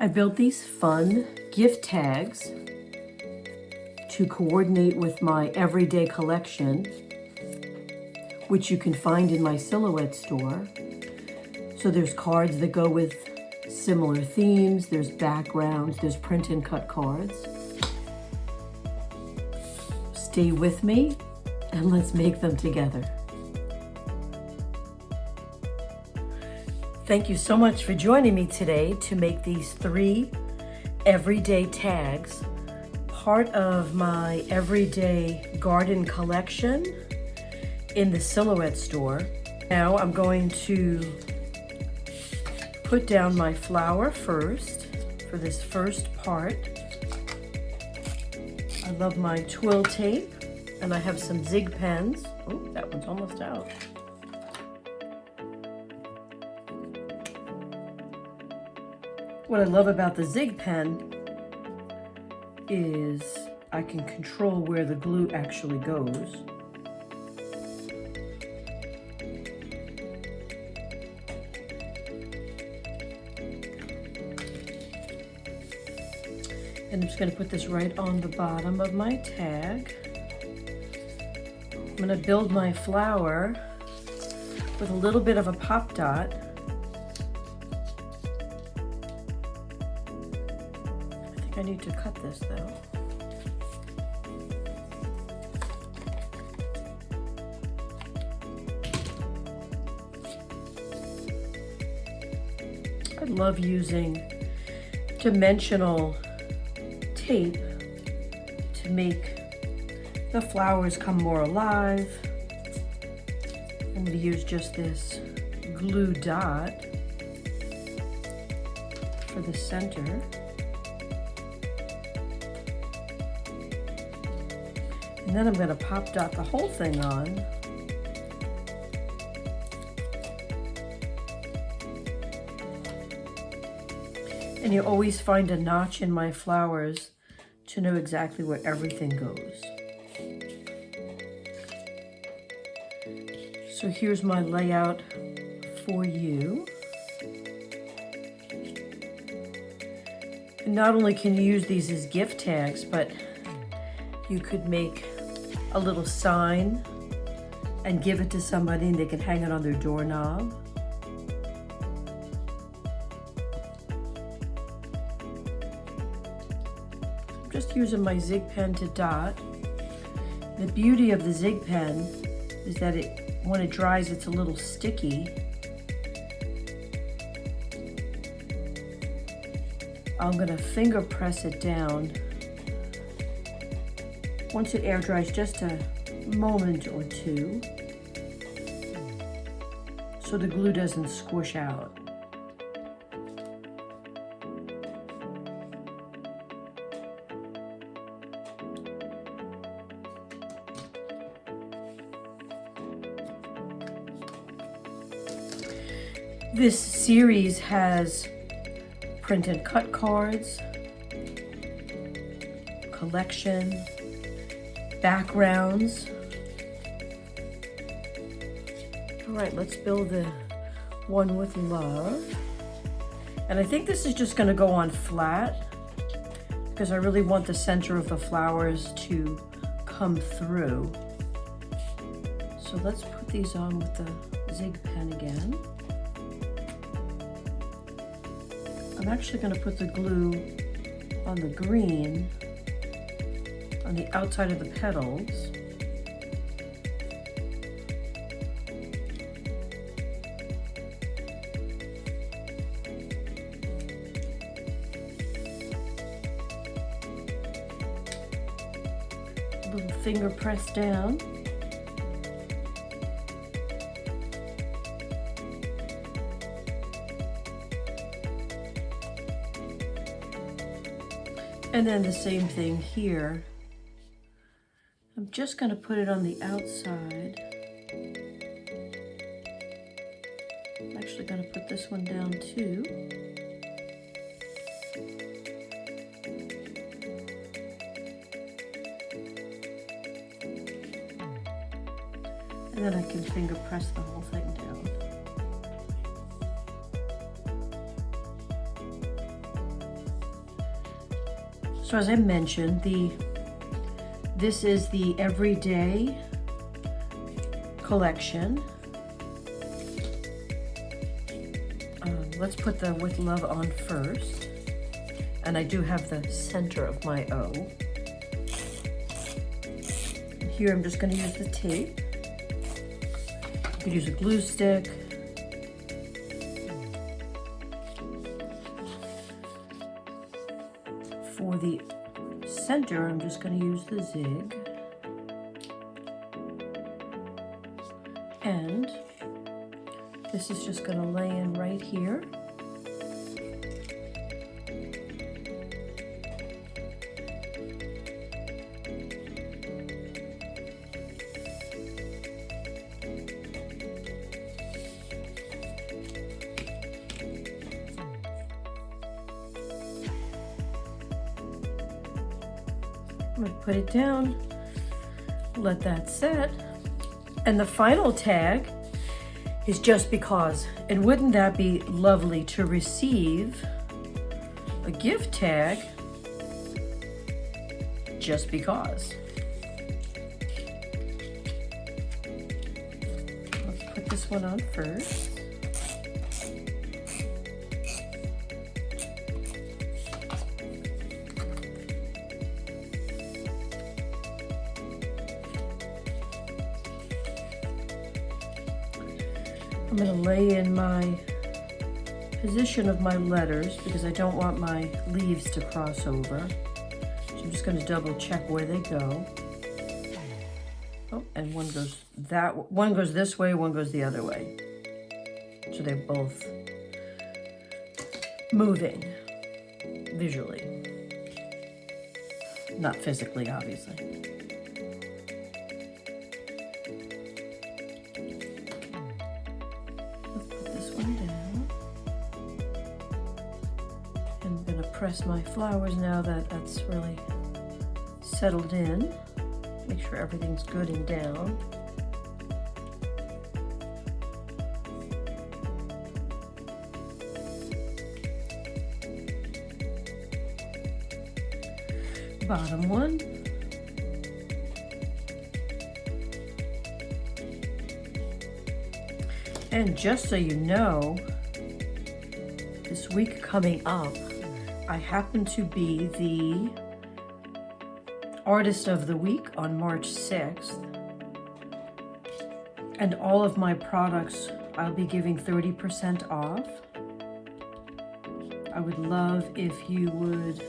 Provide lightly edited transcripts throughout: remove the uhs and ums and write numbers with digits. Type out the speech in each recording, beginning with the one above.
I built these fun gift tags to coordinate with my everyday collection, which you can find in my Silhouette store. So there's cards that go with similar themes, there's backgrounds, there's print and cut cards. Stay with me and let's make them together. Thank you so much for joining me today to make these 3 everyday tags, part of my everyday garden collection in the Silhouette store. Now I'm going to put down my flower first for this first part. I love my twill tape, and I have some zig pens. Oh, that one's almost out. What I love about the zig pen is I can control where the glue actually goes. And I'm just going to put this right on the bottom of my tag. I'm going to build my flower with a little bit of a pop dot. I need to cut this though. I love using dimensional tape to make the flowers come more alive. I'm going to use just this glue dot for the center. And then I'm going to pop dot the whole thing on. And you always find a notch in my flowers to know exactly where everything goes. So here's my layout for you. And not only can you use these as gift tags, but you could make a little sign and give it to somebody and they can hang it on their doorknob. I'm just using my zig pen to dot. The beauty of the zig pen is that when it dries, it's a little sticky. I'm gonna finger press it down. Once it air dries, just a moment or two, so the glue doesn't squish out. This series has print and cut cards, collection, backgrounds. All right, let's build the one with love. And I think this is just going to go on flat because I really want the center of the flowers to come through. So let's put these on with the zig pen again. I'm actually going to put the glue on the green on the outside of the petals. A little finger press down. And then the same thing here. I'm just going to put it on the outside. I'm actually going to put this one down too. And then I can finger press the whole thing down. So as I mentioned, this is the everyday collection. Let's put the With Love on first. And I do have the center of my O. Here I'm just going to use the tape. You could use a glue stick. For the center, I'm just going to use the zig. And this is just going to lay in right here. I'm going to put it down, let that set. And the final tag is just because. And wouldn't that be lovely to receive a gift tag just because? Let's put this one on first. I'm going to lay in my position of my letters because I don't want my leaves to cross over. So I'm just going to double check where they go. Oh, and one goes this way, one goes the other way. So they're both moving visually. Not physically, obviously. Press my flowers now that that's really settled in. Make sure everything's good and down. Bottom one. And just so you know, this week coming up, I happen to be the Artist of the Week on March 6th. And all of my products, I'll be giving 30% off. I would love if you would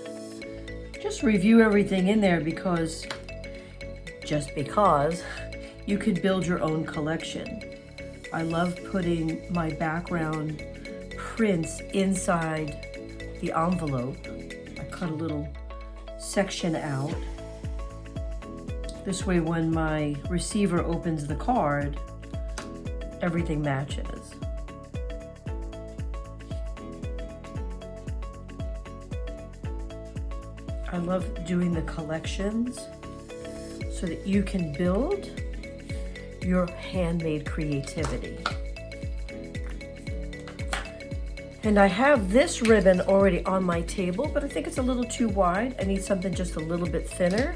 just review everything in there because you could build your own collection. I love putting my background prints inside the envelope. I cut a little section out. This way when my receiver opens the card, everything matches. I love doing the collections so that you can build your handmade creativity. And I have this ribbon already on my table, but I think it's a little too wide. I need something just a little bit thinner.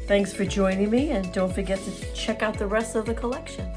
Thanks for joining me, and don't forget to check out the rest of the collection.